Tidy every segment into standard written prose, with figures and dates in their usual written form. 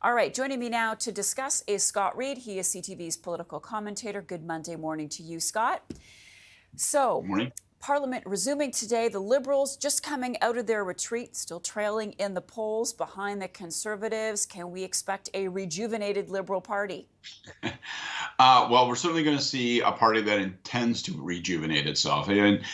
All right, joining me now to discuss is Scott Reid. He is CTV's political commentator. Good Monday morning to you, Scott. Good So, morning. Parliament resuming today. The Liberals just coming out of their retreat, still trailing in the polls behind the Conservatives. Can we expect a rejuvenated Liberal Party? Well, we're certainly going to see a party that intends to rejuvenate itself. And,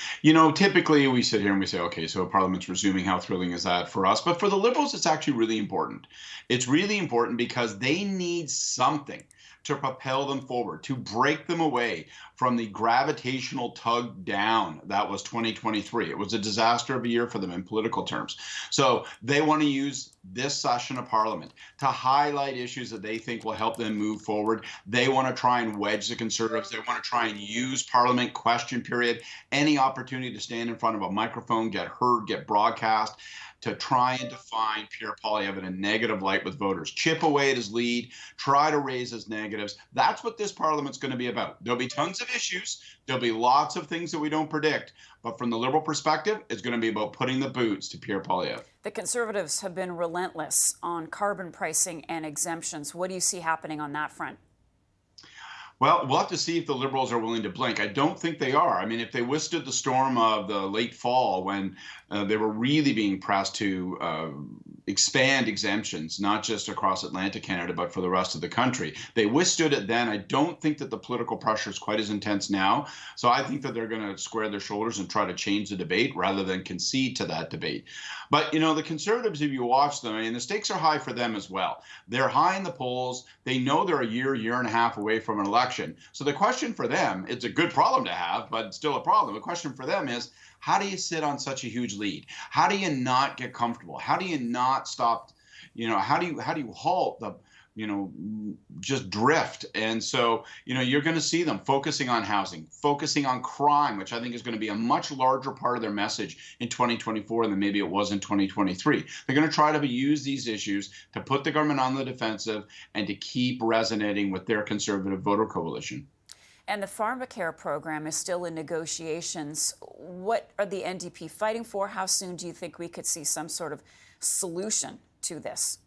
typically we sit here and we say, okay, so Parliament's resuming. How thrilling is that for us? But for the Liberals, it's actually really important. It's really important because they need something to propel them forward, to break them away from the gravitational tug down that was 2023. It was a disaster of a year for them in political terms. So they want to use this session of Parliament to highlight issues that they think will help them move forward. They want to try and wedge the Conservatives. They want to try and use Parliament question period, any opportunity to stand in front of a microphone, get heard, get broadcast, to try and define Pierre Poilievre in a negative light with voters, chip away at his lead, try to raise his negatives. That's what this Parliament's going to be about. There'll be tons of issues. There'll be lots of things that we don't predict. But from the Liberal perspective, it's going to be about putting the boots to Pierre Poilievre. The Conservatives have been relentless on carbon pricing and exemptions. What do you see happening on that front? Well, we'll have to see if the Liberals are willing to blink. I don't think they are. I mean, if they withstood the storm of the late fall when they were really being pressed to expand exemptions, not just across Atlantic Canada, but for the rest of the country, they withstood it then. I don't think that the political pressure is quite as intense now. So I think that they're going to square their shoulders and try to change the debate rather than concede to that debate. But, the Conservatives, if you watch them, I mean, the stakes are high for them as well. They're high in the polls. They know they're a year and a half away from an election. So the question for them, it's a good problem to have, but it's still a problem. The question for them is, how do you sit on such a huge lead? How do you not get comfortable? How do you not stop? How do you halt the, just drift? And so, you're going to see them focusing on housing, focusing on crime, which I think is going to be a much larger part of their message in 2024 than maybe it was in 2023. They're going to try to use these issues to put the government on the defensive and to keep resonating with their conservative voter coalition. And the Pharmacare program is still in negotiations. What are the NDP fighting for? How soon do you think we could see some sort of solution to this?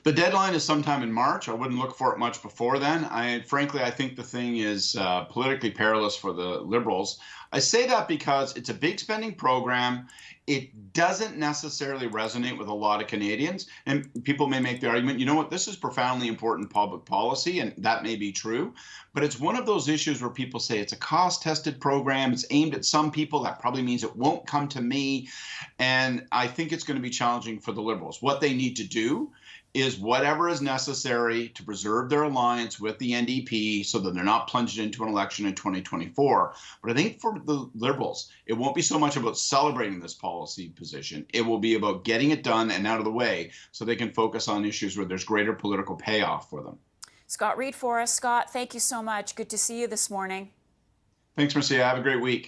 The deadline is sometime in March. I wouldn't look for it much before then. Frankly, I think the thing is politically perilous for the Liberals. I say that because it's a big spending program. It doesn't necessarily resonate with a lot of Canadians. And people may make the argument, you know what, this is profoundly important public policy, and that may be true. But it's one of those issues where people say it's a cost-tested program. It's aimed at some people. That probably means it won't come to me. And I think it's going to be challenging for the Liberals. What they need to do is whatever is necessary to preserve their alliance with the NDP so that they're not plunged into an election in 2024. But I think for the Liberals, it won't be so much about celebrating this policy position. It will be about getting it done and out of the way so they can focus on issues where there's greater political payoff for them. Scott Reid for us. Scott, thank you so much. Good to see you this morning. Thanks, Marcia. Have a great week.